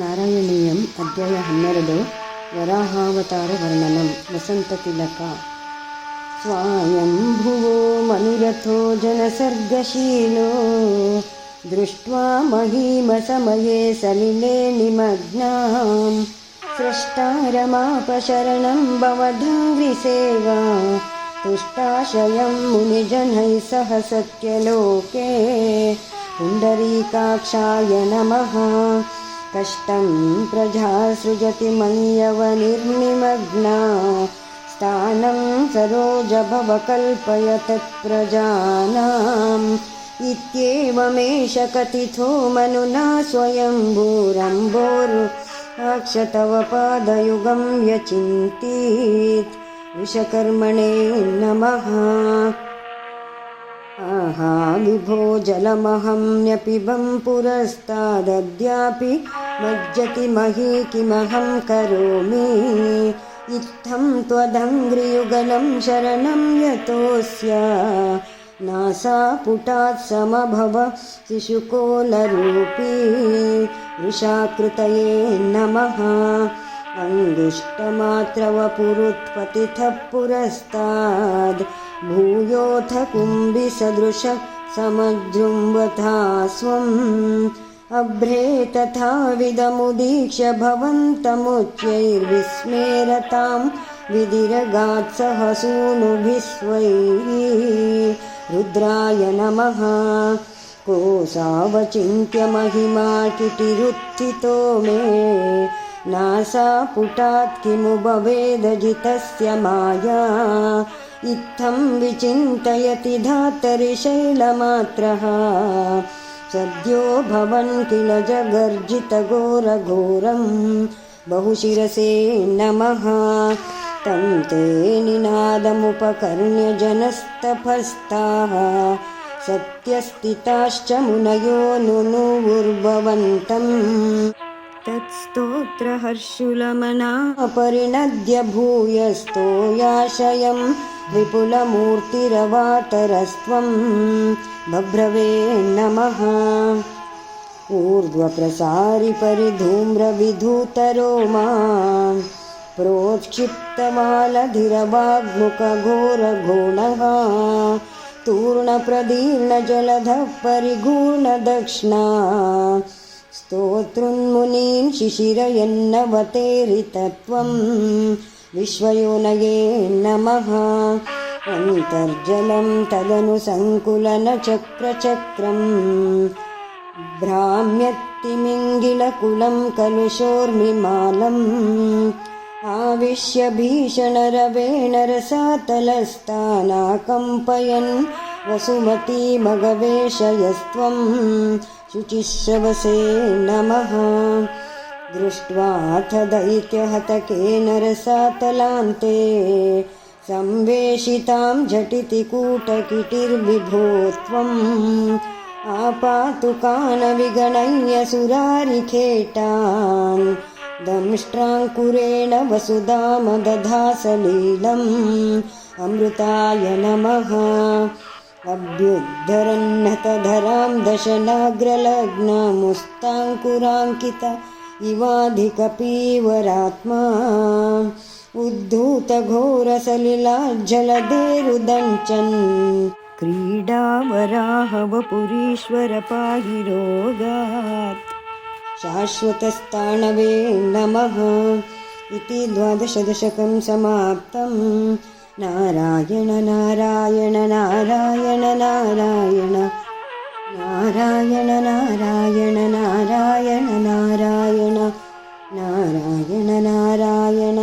ನಾರಾಯಣೀಯಂ ಅಧ್ಯಾಯ 12 ವರಾಹಾವತಾರವರ್ಣನಂ ವಸಂತತಿಲಕ ಸ್ವಯಂಭುವೋ ಮನುರಥೋ ಜನಸರ್ಗಶೀಲೋ ದೃಷ್ಟ್ವಾ ಮಹೀಮಸಮಯೇ ಸಲಿಲೆ ನಿಮಗ್ನಾಂ ಸೃಷ್ಟಾರಮಾಪಶರಣಂ ಭವದಂಗ್ರಿಸೇವಾ ತುಷ್ಟಾಶಯಂ ಮುನಿಜನೈಃ ಸಹ ಸತ್ಯಲೋಕೆ पुण्डरीकाक्षाय नमः। कष्टं प्रजा सृजति मन्यवनिर्निमग्ना स्थानं सरोजभव कल्पय तत्प्रजानाम् इत्येवमेष कथितो मनुना स्वयंभूरम्भोरु अक्षतव पादयुगं यचिन्तीत् विश्वकर्मणे नमः। आहा विभो जलमहम्यपिबं पुरस्तादद्यापि मज्जति मही किमहं करोमि इत्थं त्वदङ्घ्रियुगलं शरणं यतोऽस्य नासापुटात् समभव शिशुकोलरूपी वृषाकृतये नमः। अङ्गुष्टमात्रवपुरुत्पतितः पुरस्ताद् भूयोऽथ कुम्भिसदृश समजृम्भथा स्वम् अभ्रे तथाविदमुदीक्ष्य भवन्तमुच्चैर्विस्मेरतां विधिरगात् सह सूनुभिः स्वैः रुद्राय नमः। कोसावचिन्त्य महिमा किटिरुत्थितो मे नासापुटात् किमु भवेदजितस्य माया इत्थं विचिन्तयति धातरिशैलमात्रः सद्यो भवन् किल जगर्जितघोरघोरं बहुशिरसे नमः। तं ते निनादमुपकर्ण्य जनस्तपस्ताः सत्यस्थिताश्च मुनयो नुनुवुर्भवन्तम् तत्स्तोत्रहर्षुलमना परिणद्य भूयस्तोयाशयं विपुलमूर्तिरवातरस्त्वं बभ्रवे नमः। ऊर्ध्वप्रसारि परिधूम्रविधूतरोमा प्रोत्क्षिप्तवालधिरवाग्मुखघोरघोणः तूर्णप्रदीर्णजलधः परिगूर्णदक्ष्णा स्तोतृन्मुनीन् शिशिरयन्नवतेरितत्वं विश्वयोनये नमः। अन्तर्जलं तदनुसङ्कुलनचक्रचक्रं भ्राम्यत्तिमिङ्गिलकुलं कलुषोर्मिमालम् आविश्य भीषणरवेण रसातलस्थानाकम्पयन् वसुमती मगवेशयस्त्वं शुचिश्रवसे नमः। दृष्ट्वाथ दैत्यहतकेन रसातलान्ते संवेशितां झटिति कूटकिटिर्विभो त्वम् आपातुकान् विगणय्य सुरारिखेटान् दंष्ट्राङ्कुरेण वसुधामदधासलीलम् अमृताय नमः। अभ्युद्धरन्नतधरां दशनाग्रलग्नामुस्ताङ्कुराङ्कित इवाधिकपीवरात्मा उद्धूतघोरसलिलाज्जलधेरुदञ्चन् क्रीडावराहवपुरीश्वर पाहि रोगात् शाश्वतस्ताणवे नमः। इति 12 दशकं समाप्तम्। नारायण नारायण नारायण नारायण नारायण नारायण नारायण नारायण नारायण नारायण नारायण